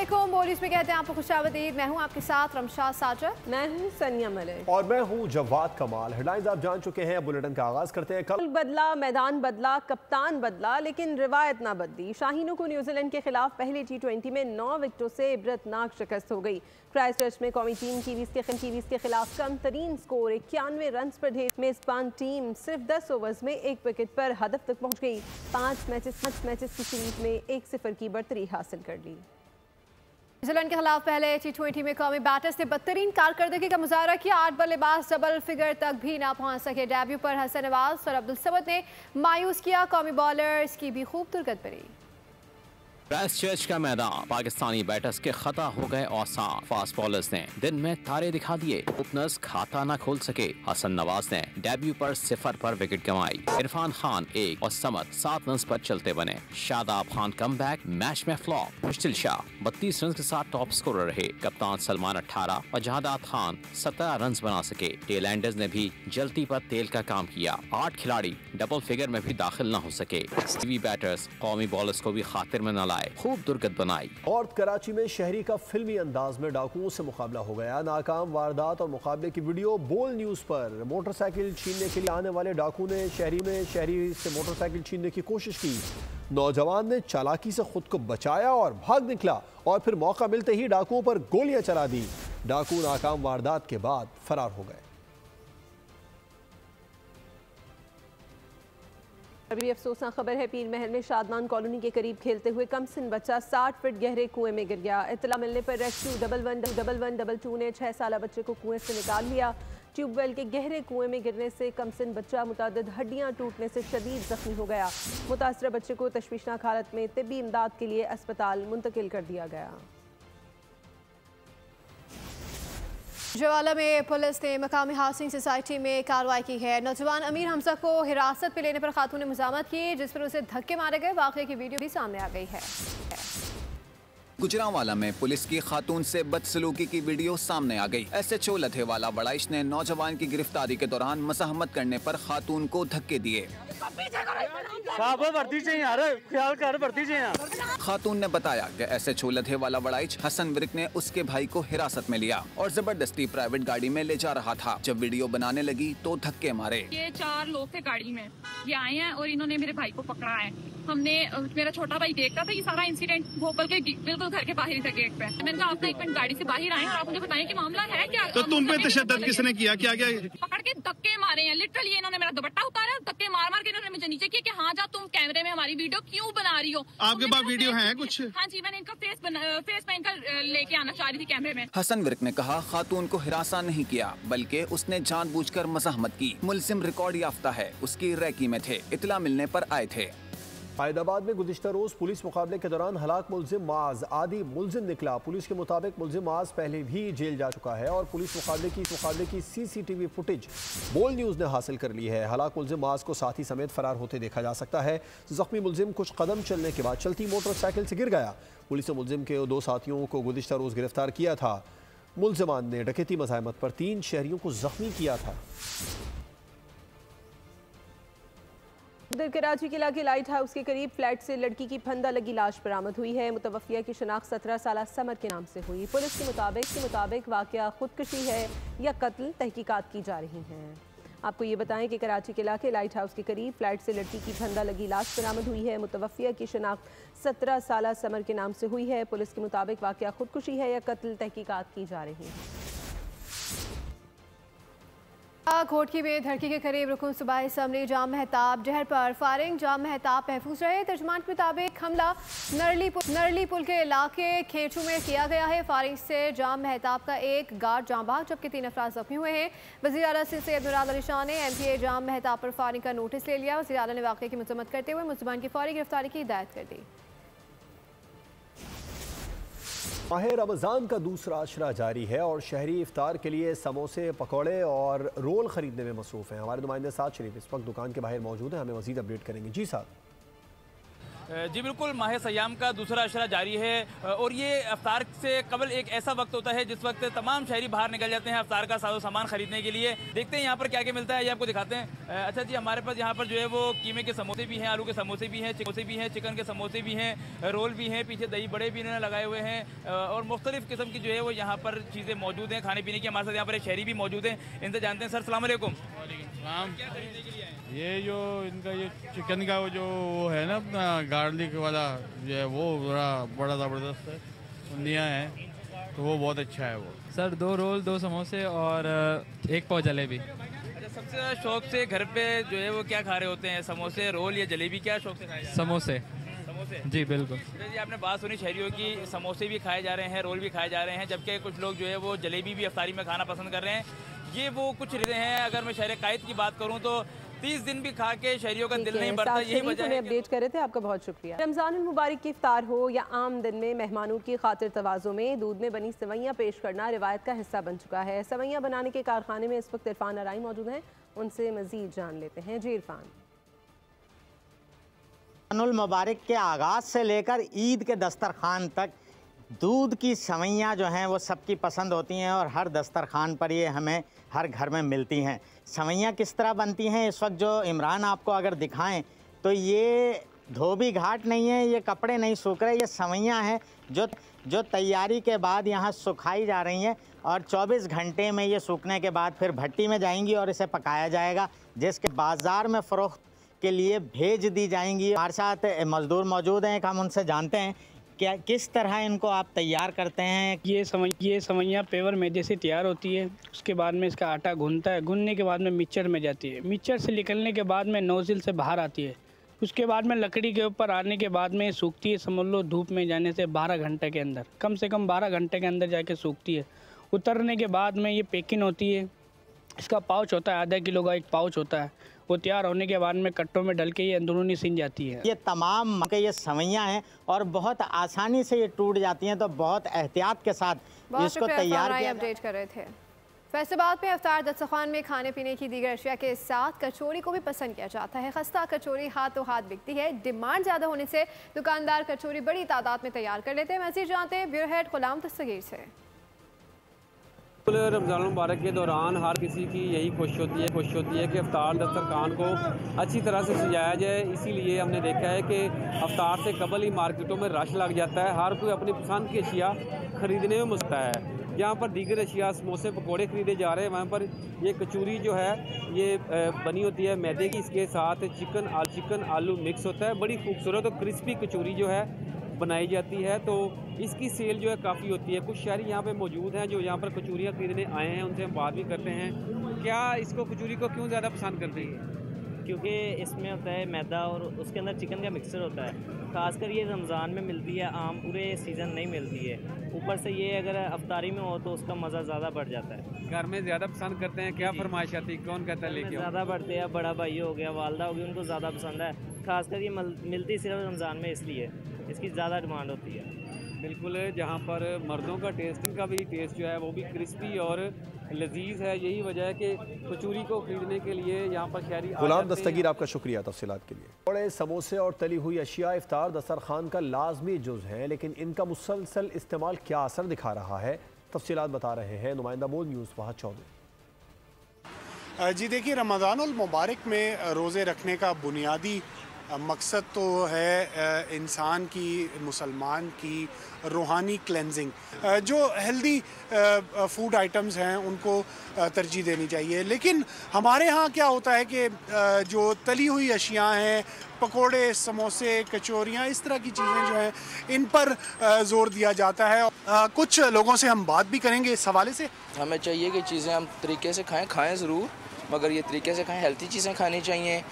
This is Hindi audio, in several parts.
बोलिस में कहते हैं आपको खुशामदीद। मैं हूं आपके साथ रमशा साजद। मैं हूं सनिया मलिक और मैं हूं जवाद कमाल। हेडलाइंस आप जान चुके हैं, बुलेटिन का आगाज करते हैं। कल बदला, मैदान बदला, कप्तान बदला, लेकिन रिवायत ना बदली। शाहीनों को न्यूजीलैंड के खिलाफ पहले T20 में 9 विकेटों से इबरतनाक शिकस्त हो गई। क्राइस्टचर्च में कौमी टीम कीवीज के खिलाफ कम तरीन स्कोर 91 रन पर ढेर। मेजबान टीम सिर्फ 10 ओवर्स में 1 विकेट पर हदफ तक पहुंच गई। 5 मैचेस की सीरीज में 1-0 की बढ़तरी हासिल कर ली। न्यूजीलैंड के खिलाफ पहले T20 में कौमी बैटर्स ने बदतरीन कारकर्दगी का मुजाहरा किया। 8 बल्लेबाज डबल फिगर तक भी ना पहुंच सके। डेब्यू पर हसन नवाज और अब्दुल समद ने मायूस किया। कौमी बॉलर्स की भी खूब दुर्गत पड़ी। क्राइस्टचर्च का मैदान पाकिस्तानी बैटर्स के खता हो गए औसान। फास्ट बॉलर्स ने दिन में तारे दिखा दिए। ओपनर्स खाता न खोल सके। हसन नवाज ने डेब्यू पर 0 पर विकेट गंवाई। इरफान खान 1 और समद 7 रन पर चलते बने। शादाब खान कमबैक, मैच में फ्लॉप। मुश्तिल शाह 32 रन के साथ टॉप स्कोरर रहे। कप्तान सलमान 18 और जहादात खान 17 रन बना सके। टेलैंडर्स ने भी जल्दी पर तेल का काम किया। 8 खिलाड़ी डबल फिगर में भी दाखिल न हो सके। टीवी बैटर्स कौमी बॉलर्स को भी खातिर में न लाए, खूब दुर्गत बनाई। और कराची में शहरी का फिल्मी अंदाज में डाकुओं से मुकाबला हो गया। नाकाम वारदात और मुकाबले की वीडियो बोल न्यूज पर। मोटरसाइकिल छीनने के लिए आने वाले डाकू ने शहरी से मोटरसाइकिल छीनने की कोशिश की। नौजवान ने चालाकी से खुद को बचाया और भाग निकला और फिर मौका मिलते ही डाकुओं पर गोलियां चला दी। डाकू नाकाम वारदात के बाद फरार हो गए। अभी अफसोसनाक खबर है, पीर महल में शादमान कॉलोनी के करीब खेलते हुए कमसिन बच्चा 60 फीट गहरे कुएं में गिर गया। इत्तला मिलने पर रेस्क्यू 111122 ने 6 साला बच्चे को कुएं से निकाल लिया। ट्यूबवेल के गहरे कुएं में गिरने से कमसिन बच्चा मुतादिद हड्डियां टूटने से शदीद जख्मी हो गया। मुतासरा बच्चे को तशवीशनाक हालत में तिब्बी इमदाद के लिए अस्पताल मुंतकिल कर दिया गया। जवाला में पुलिस ने मकामी हाउसिंग सोसाइटी में कार्रवाई की है। नौजवान अमीर हमजा को हिरासत में लेने पर खातून ने मुजामत की, जिस पर उसे धक्के मारे गए। वाक़े की वीडियो भी सामने आ गई है। गुजरांवाला में पुलिस की खातून से बदसलूकी की वीडियो सामने आ गई। SHO लधेवाला वड़ाइश ने नौजवान की गिरफ्तारी के दौरान मज़ाहमत करने पर खातून को धक्के दिए। खातून ने बताया कि SHO लधेवाला वड़ाइच हसन विरक ने उसके भाई को हिरासत में लिया और जबरदस्ती प्राइवेट गाड़ी में ले जा रहा था। जब वीडियो बनाने लगी तो धक्के मारे। ये 4 लोग थे गाड़ी में, ये आए हैं और इन्होंने मेरे भाई को पकड़ा है। हमने, मेरा छोटा भाई देखता था ये सारा इंसिडेंट, भोपाल के बिल्कुल घर के बाहर ही था गेट पे। मैंने कहा आप 1 मिनट गाड़ी से बाहर आए और आप मुझे बताएं कि मामला है क्या। तो तुम पे तशद्दुद किसने किया? क्या पकड़ के धक्के मारे हैं लिटरली। इन्होंने मेरा दुपट्टा उतारा, धक्के मार मार के इन्होंने मुझे नीचे किया कि हाँ जा तुम कैमरे में हमारी वीडियो क्यों बना रही हो। आपके पास वीडियो है कुछ? हाँ जी, मैंने इनका फेस पे इनका लेके आना चाह रही थी कैमरे में। हसन विरक ने कहा खातून को हिरासा नहीं किया, बल्कि उसने जानबूझकर मज़ाहमत की। मुलजिम रिकॉर्ड याफ्ता है, उसकी रैकी में थे, इतला मिलने पर आए थे। फैदाबाद में गुज़िश्ता रोज़ पुलिस मुकाबले के दौरान हलाक मुलजिम माज आदि मुलजिम निकला। पुलिस के मुताबिक मुलजिम माज पहले भी जेल जा चुका है और पुलिस मुकाबले की CCTV फुटेज बोल न्यूज़ ने हासिल कर ली है। हलाक मुलजिम माज को साथी समेत फरार होते देखा जा सकता है। जख्मी मुलजिम कुछ कदम चलने के बाद चलती मोटरसाइकिल से गिर गया। पुलिस ने मुलजिम के 2 साथियों को गुज़िश्ता रोज़ गिरफ्तार किया था। मुलजिमान ने डकैती मज़ाहमत पर 3 शहरियों को जख्मी किया था। उधर कराची के इलाके लाइट हाउस के करीब फ्लैट से लड़की की फंदा लगी लाश बरामद हुई है। मुतवफ़िया की शनाख्त 17 साला समर के नाम से हुई। पुलिस के मुताबिक वाक़या खुदकुशी है या कत्ल, तहकीकात की जा रही हैं। आपको ये बताएं कि कराची के इलाके लाइट हाउस के करीब फ्लैट से लड़की की फंदा लगी लाश बरामद हुई है। मुतवफ़िया की शनाख्त 17 साला समर के नाम से हुई है। पुलिस के मुताबिक वाक़या खुदकुशी है या कत्ल, तहकीकात की जा रही है। घोटकी में धड़की के करीब रुकन सूबाई असम्बली जाम महताब जहर पर फायरिंग। जाम महताब महफूज रहे। तर्जुमान के मुताबिक हमला नरली पुल के इलाके खेचू में किया गया है। फायरिंग से जाम महताब का एक गार्ड जाम बहक जबकि 3 अफराद जख्मी हुए हैं। वज़ीर आला सैयद मुराद अली शाह ने MPA जाम महताब पर फायरिंग का नोटिस ले लिया। वज़ीर आला ने वाक़े की मज़म्मत करते हुए मुलज़िमान की फौरी गिरफ्तारी की हिदायत कर दी। माह रमज़ान का दूसरा अशरा जारी है और शहरी इफ्तार के लिए समोसे, पकौड़े और रोल खरीदने में मसरूफ़ हैं। हमारे नुमाइंदे साद शरीफ इस वक्त दुकान के बाहर मौजूद हैं, हमें मज़ीद अपडेट करेंगे। जी साहब। जी बिल्कुल, माह सयाम का दूसरा अशरा जारी है और ये अफ्तार से कबल एक ऐसा वक्त होता है जिस वक्त तमाम शहरी बाहर निकल जाते हैं अफ्तार का साजो सामान खरीदने के लिए। देखते हैं यहाँ पर क्या क्या मिलता है, ये आपको दिखाते हैं। अच्छा जी, हमारे पास यहाँ पर जो है वो कीमे के समोसे भी हैं, आलू के समोसे भी हैं, चिकन के समोसे भी हैं, रोल भी हैं, पीछे दही बड़े भी इन्होंने लगाए हुए हैं और मुख्तलिफ किस्म की जो है वो यहाँ पर चीज़ें मौजूद हैं खाने पीने की। हमारे साथ यहाँ पर एक शहरी भी मौजूद हैं, इनसे जानते हैं। सर सलाम अलैकुम। क्या खरीदने के लिए आए? ये जो इनका ये चिकन का जो वो है ना अपना गार्लिक वाला जो है वो बड़ा ज़बरदस्त है, सुनिया है तो वो बहुत अच्छा है वो। सर 2 रोल 2 समोसे और 1 पाव जलेबी। अच्छा, सबसे ज़्यादा शौक से घर पे जो है वो क्या खा रहे होते हैं, समोसे, रोल या जलेबी? क्या शौक से खाए? समोसे। जी बिल्कुल। जी, आपने बात सुनी शहरियों की, समोसे भी खाए जा रहे हैं, रोल भी खाए जा रहे हैं, जबकि कुछ लोग जो है वो जलेबी भी अफ्तारी में खाना पसंद कर रहे हैं। ये वो कुछ चीज़ें हैं। अगर मैं शहर कायद की बात करूँ तो 30 दिन भी खा के शहरियों का दिल नहीं भरता। यही वजह है। अपडेट कर रहे थे, आपका बहुत शुक्रिया। रमजान मुबारक की इफ्तार हो या आम दिन में मेहमानों की खातिर तवाज़ो में दूध में बनी सेवैयाँ पेश करना रिवायत का हिस्सा बन चुका है। सेवैयाँ बनाने के कारखाने में इस वक्त इरफान अराई मौजूद हैं, उनसे मजीद जान लेते हैं। जी इरफान। रमजानुल मुबारक के आगाज़ से लेकर ईद के दस्तरखान तक दूध की सेवैयाँ जो हैं वो सबकी पसंद होती हैं और हर दस्तरखान पर ये हमें हर घर में मिलती हैं। सेवैयाँ किस तरह बनती हैं इस वक्त जो इमरान आपको अगर दिखाएं तो ये धोबी घाट नहीं है, ये कपड़े नहीं सूख रहे, ये सेवैयाँ हैं जो तैयारी के बाद यहाँ सुखाई जा रही हैं और 24 घंटे में ये सूखने के बाद फिर भट्टी में जाएंगी और इसे पकाया जाएगा, जिसके बाज़ार में फ़रोख्त के लिए भेज दी जाएंगी। हमारे साथ मज़दूर मौजूद हैं, हम उनसे जानते हैं क्या किस तरह इनको आप तैयार करते हैं। ये सेवैयाँ पेवर मैदे से तैयार होती है, उसके बाद में इसका आटा गूंथता है, गूंथने के बाद में मिक्सचर में जाती है, मिक्सचर से निकलने के बाद में नोज़िल से बाहर आती है, उसके बाद में लकड़ी के ऊपर आने के बाद में सूखती है। समझ लो धूप में जाने से 12 घंटे के अंदर, कम से कम 12 घंटे के अंदर जाके सूखती है। उतरने के बाद में ये पैकिंग होती है, इसका पाउच होता है, आधा किलो का एक पाउच होता है, वो तैयार होने के बाद में कट्टों में डल के ये अंदरूनी सिन जाती है। ये तमाम ये सेवैयाँ हैं और बहुत आसानी से ये टूट जाती हैं, तो बहुत एहतियात के साथ इसको तैयार किया। अपडेट कर रहे थे। फैसलाबाद में अफ्तार दस्तरखान में खाने पीने की दीगर अशिया के साथ कचौरी को भी पसंद किया जाता है। खस्ता कचौरी हाथों हाथ बिकती है, डिमांड ज़्यादा होने से दुकानदार कचौरी बड़ी तादाद में तैयार कर लेते हैं। मज़ीद जानते हैं ब्यूरो हेड गुलाम दस्तगीर से। रमज़ान मुबारक के दौरान हर किसी की यही कोशिश होती है कि अफ्तार दस्तरखान को अच्छी तरह से सजाया जाए। इसीलिए हमने देखा है कि अफ्तार से कबल ही मार्केटों में रश लग जाता है, हर कोई अपनी पसंद की अशिया ख़रीदने में मुश्किल है। जहाँ पर दीगर अशिया समोसे पकोड़े ख़रीदे जा रहे हैं, वहाँ पर ये कचौरी जो है ये बनी होती है मैदे की, इसके साथ चिकन आलू मिक्स होता है, बड़ी खूबसूरत और क्रिस्पी कचौरी जो है बनाई जाती है। तो इसकी सेल जो है काफ़ी होती है। कुछ शहरी यहाँ पे मौजूद हैं जो यहाँ पर कचौरियाँ खरीदने आए हैं, उनसे हम बात भी करते हैं। क्या इसको कचौरी को क्यों ज़्यादा पसंद करते हैं? क्योंकि इसमें होता है मैदा और उसके अंदर चिकन का मिक्सचर होता है। खासकर ये रमज़ान में मिलती है, आम पूरे सीज़न नहीं मिलती है। ऊपर से ये अगर अफ्तारी में हो तो उसका मज़ा ज़्यादा बढ़ जाता है। घर में ज़्यादा पसंद करते हैं? क्या फरमाइश आती है, कौन कहता है लेके? ज़्यादा बढ़ते हैं, बड़ा भाई हो गया, वालदा हो गई, उनको ज़्यादा पसंद है। खासकर ये मिलती सिर्फ रमज़ान में, इसलिए इसकी ज़्यादा डिमांड होती है। बिल्कुल, जहाँ पर मर्दों का टेस्ट, इनका भी टेस्ट जो है वो भी क्रिस्पी और लजीज है। यही वजह है कि कचौरी को खरीदने के लिए यहाँ पर शहरी। गुलाम दस्तगीर, आपका शुक्रिया तफसीलात के लिए। बड़े समोसे और तली हुई अशिया इफ्तार दस्तरखान का लाजमी जुज़ है, लेकिन इनका मुसलसल इस्तेमाल क्या असर दिखा रहा है, तफसीलात बता रहे हैं नुमाइंदा बोल न्यूज़ फहद चौधरी। जी देखिए, रमज़ानुल मुबारक में रोज़े रखने का बुनियादी मकसद तो है इंसान की, मुसलमान की रूहानी क्लेंजिंग। जो हेल्दी फूड आइटम्स हैं उनको तरजीह देनी चाहिए, लेकिन हमारे यहाँ क्या होता है कि जो तली हुई अशियाँ हैं, पकोड़े, समोसे, कचौरियाँ, इस तरह की चीज़ें जो हैं इन पर ज़ोर दिया जाता है। कुछ लोगों से हम बात भी करेंगे इस हवाले से। हमें चाहिए कि चीज़ें हम तरीके से खाएँ ज़रूर, मगर ये तरीके से खाएँ, हेल्थी चीज़ें खानी चाहिए,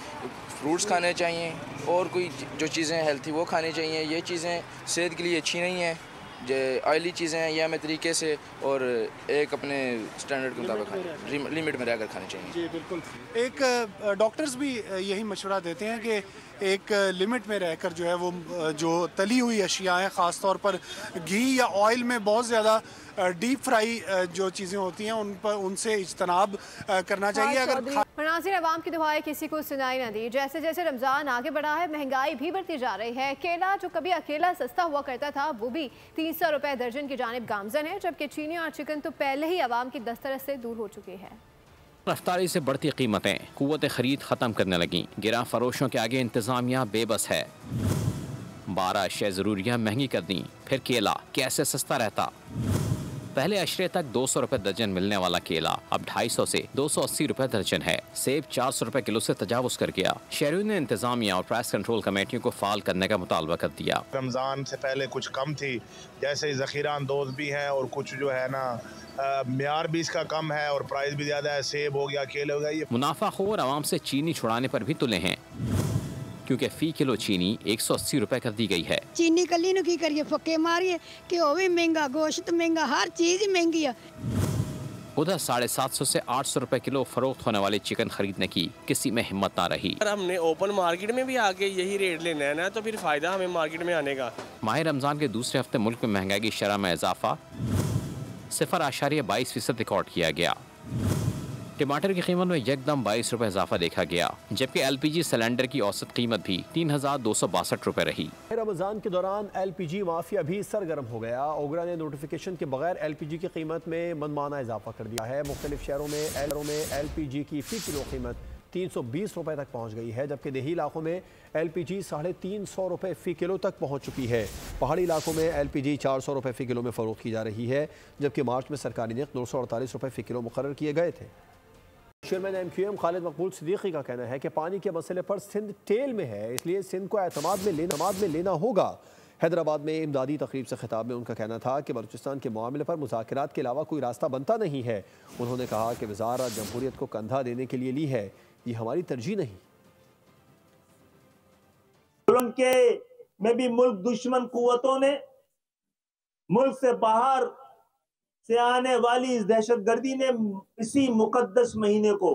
फ्रूट्स खाने चाहिए और कोई जो चीज़ें हेल्थी वो खानी चाहिए। ये चीज़ें सेहत के लिए अच्छी नहीं है, जो ऑयली चीज़ें हैं ये हमें तरीके से और एक अपने स्टैंडर्ड के मुताबिक खाएं, लिमिट में रहकर खानी चाहिए। जी बिल्कुल। एक डॉक्टर्स भी यही मशवरा देते हैं कि एक लिमिट में रहकर जो है वो जो तली हुई अशिया हैं, ख़ास तौर पर घी या ऑयल में बहुत ज़्यादा डीप फ्राई जो चीज़ें होती हैं उन पर उनसे इज्तनाब करना चाहिए। अगर और नाज़रीन, अवाम की दुआएं किसी को सुनाई न दी। जैसे जैसे रमज़ान आगे बढ़ा है, महंगाई भी बढ़ती जा रही है। केला जो कभी अकेला सस्ता हुआ करता था, वो भी 300 रुपए दर्जन की जानिब गामजन है, जबकि चीनी और चिकन तो पहले ही अवाम की दस्तरस से दूर हो चुकी है। रफ्तारी से बढ़ती कीमतें कुव्वत खरीद खत्म करने लगी। गिरा फरोशों के आगे इंतजामिया बेबस है। 12 अशिया ज़रूरियाँ महंगी कर दी, फिर केला कैसे सस्ता रहता। पहले अशरे तक 200 रुपए दर्जन मिलने वाला केला अब 250 से 280 रुपए दर्जन है। सेब 400 रुपए किलो से तजावुज कर गया। शहरियों ने इंतजामिया और प्राइस कंट्रोल कमेटियों को फाल करने का मुतालबा कर दिया। रमज़ान से पहले कुछ कम थी, जैसे ज़ख़ीरा अंदोज़ भी हैं और कुछ जो है ना म्यार भी इसका कम है और प्राइस भी ज़्यादा है। सेब हो गया, केले हो गया। ये मुनाफाखोर आवाम से चीनी छुड़ाने पर भी तुले हैं, क्योंकि फी किलो चीनी 180 रुपए कर दी गई है। चीनी कली नु की करिए, फक्के मारिए कि वो भी महंगा, गोश्त महंगा, हर चीज महंगी है। उधर 750 से 800 रुपए किलो फरोख्त होने वाले चिकन खरीदने की किसी में हिम्मत ना रही। हमने ओपन मार्केट में भी आके यही रेट लेना है ना, तो फिर फायदा हमें मार्केट में आने का। माह रमजान के दूसरे हफ्ते मुल्क में महंगाई की शरह में इजाफा 0.22% रिकॉर्ड किया गया। टमाटर की कीमत में यकदम 22 रुपए इजाफा देखा गया, जबकि LPG सिलेंडर की औसत कीमत भी 3262 रुपए रही। रमजान के दौरान LPG माफिया भी सरगर्म हो गया। ओगरा ने नोटिफिकेशन के बगैर LPG की कीमत में मनमाना इजाफा कर दिया है। मुख्तलिफ शहरों में LPG की फी किलो कीमत 320 रुपए तक पहुँच गई है, जबकि देही इलाकों में LPG 350 रुपए फ़ी किलो तक पहुँच चुकी है। पहाड़ी इलाकों में LPG 400 रुपए फ़ी किलो में फ़रोख्त की जा रही है, जबकि मार्च में सरकारी नर्ख 248 रुपए फ़ी किलो मुकर्रर किए गए थे। चेयरमैन MQM खालिद मकबूल सिद्दीकी का कहना है कि पानी के मसले पर सिंध टेल में है, इसलिए सिंध को एतमाद में लेना होगा। हैदराबाद में इमदादी तकरीब से खिताब में उनका कहना था कि बलूचिस्तान के मामले पर मुज़ाकरात के अलावा कोई रास्ता बनता नहीं है। उन्होंने कहा कि वज़ारत जमहूरियत को कंधा देने के लिए ली है, ये हमारी तरजीह नहीं। के में भी मुल्क दुश्मन कुव्वतों ने मुल्क से बाहर से आने वाली इस दहशतगर्दी ने इसी मुकद्दस महीने को,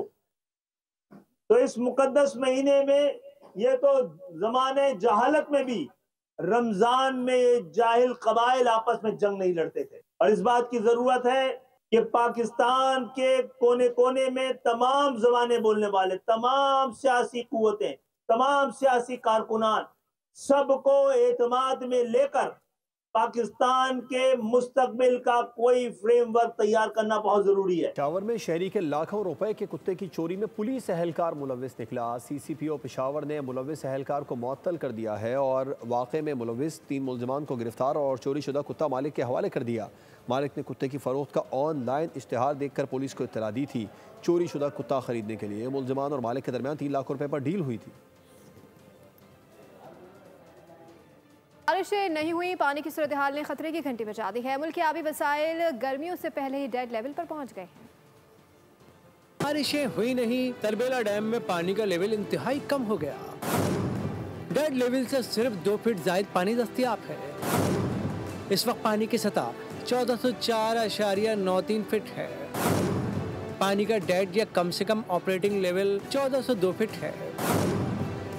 तो इस मुकद्दस महीने में ये तो जमाने जहालत में भी रमजान में ये जाहिल कबाइल आपस में जंग नहीं लड़ते थे। और इस बात की जरूरत है कि पाकिस्तान के कोने कोने में तमाम ज़बानें बोलने वाले, तमाम सियासी कुव्वतें, तमाम सियासी कारकुनान सबको एतमाद में लेकर पाकिस्तान के मुस्तकबिल का कोई फ्रेमवर्क तैयार करना बहुत जरूरी है। पेशावर में शहरी के लाखों रुपए के कुत्ते की चोरी में पुलिस एहलकार मुलविस निकला। CCPO पेशावर ने मुलविस एहलकार को मुअत्तल कर दिया है और वाक़े में मुलविस 3 मुलजमान को गिरफ्तार और चोरी शुदा कुत्ता मालिक के हवाले कर दिया। मालिक ने कुत्ते की फरोख्त का ऑनलाइन इश्तिहार देखकर पुलिस को इत्तला दी थी। चोरी शुदा कुत्ता खरीदने के लिए मुलजमान और मालिक के दरमियान 3 लाख रुपए पर डील हुई थी। बारिशें नहीं हुई, पानी की सूरत हाल ने खतरे की घंटी बजा दी है। मुल्क के आबी वसाइल गर्मियों से पहले ही डेड लेवल पर पहुंच गए हैं। बारिशें हुई नहीं, तरबेला डैम में पानी का लेवल इंतहाई कम हो गया। डेड लेवल से सिर्फ 2 फीट जायद पानी दस्तियाब है। इस वक्त पानी की सतह 1404.93 फीट है। पानी का डेड या कम से कम ऑपरेटिंग लेवल 1402 फीट है।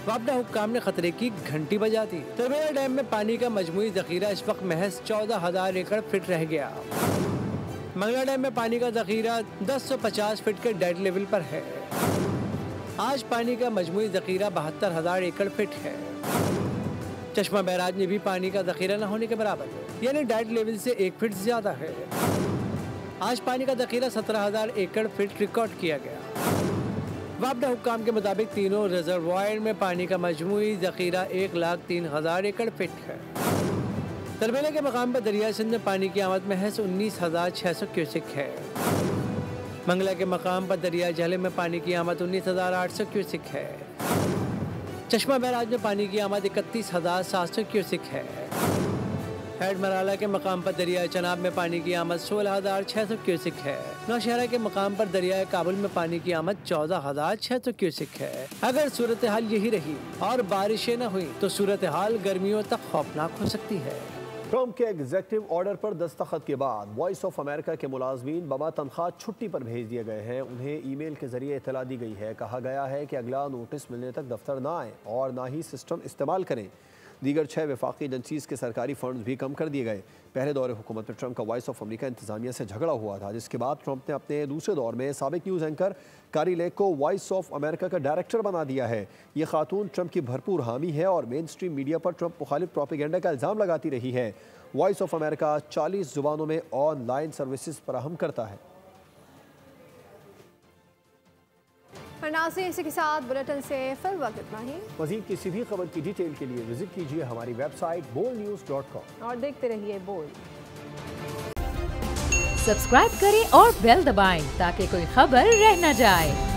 वापडा हुक्काम ने खतरे की घंटी बजा दी। तरबेला डैम में पानी का मजमूई जखीरा इस वक्त महज 14,000 एकड़ फीट रह गया। मंगला डैम में पानी का जखीरा 1050 फीट के डेड लेवल पर है। आज पानी का मजमूई जखीरा 72,000 एकड़ फीट है। चश्मा बैराज में भी पानी का जखीरा न होने के बराबर है, यानी डेड लेवल से 1 फीट ज्यादा है। आज पानी का जखीरा 17,000 एकड़ फीट रिकॉर्ड किया गया। वापडा हुक्काम के मुताबिक तीनों रिजर्वायर में पानी का मजमूई जखीरा 1,03,000 एकड़ फीट है। तरबेला के मकाम पर दरिया सिंध में पानी की आमद महज 19,600 क्यूसिक है। मंगला के मकाम पर दरिया झले में पानी की आमद 19,800 क्यूसिक है। चश्मा बैराज में पानी की आमद 31,700 क्यूसिक है। हेड मराला के मकाम पर दरिया चनाब में पानी की आमद 16,600 क्यूसिक है। नौशहरा के मकाम पर दरिया काबुल में पानी की आमद 14,600 क्यूसिक है। अगर सूरत हाल यही रही और बारिशें न हुई तो सूरत हाल गर्मियों तक खौफनाक हो सकती है। ट्रंप के एग्जेक्टिव ऑर्डर पर दस्तखत के बाद वॉइस ऑफ अमेरिका के मुलाजमीन बमा तनख्वाह छुट्टी पर भेज दिए गए हैं। उन्हें ईमेल के जरिए इतला दी गई है। कहा गया है कि अगला नोटिस मिलने तक दफ्तर ना आए और ना ही सिस्टम इस्तेमाल करें। दीगर 6 वफाकी एजेंसीज के सरकारी फंड भी कम कर दिए गए। पहले दौरे हुकूमत में ट्रंप का वॉइस ऑफ अमेरिका इंतजामिया से झगड़ा हुआ था, जिसके बाद ट्रंप ने अपने दूसरे दौर में साबिक न्यूज़ एंकर कारी लेक को वॉइस ऑफ अमेरिका का डायरेक्टर बना दिया है। ये खातून ट्रंप की भरपूर हामी है और मेन स्ट्रीम मीडिया पर ट्रंप मुखालिफ प्रोपेगेंडा का इल्ज़ाम लगाती रही है। वॉइस ऑफ अमेरिका 40 ज़ुबानों में ऑनलाइन सर्विसेज फराहम करता है। नाज़रीन, इसी के साथ बुलेटिन से फिल वक्त इतना ही। मज़ीद किसी भी खबर की डिटेल के लिए विजिट कीजिए हमारी वेबसाइट bolnews.com और देखते रहिए बोल। सब्सक्राइब करें और बेल दबाएं ताकि कोई खबर रह न जाए।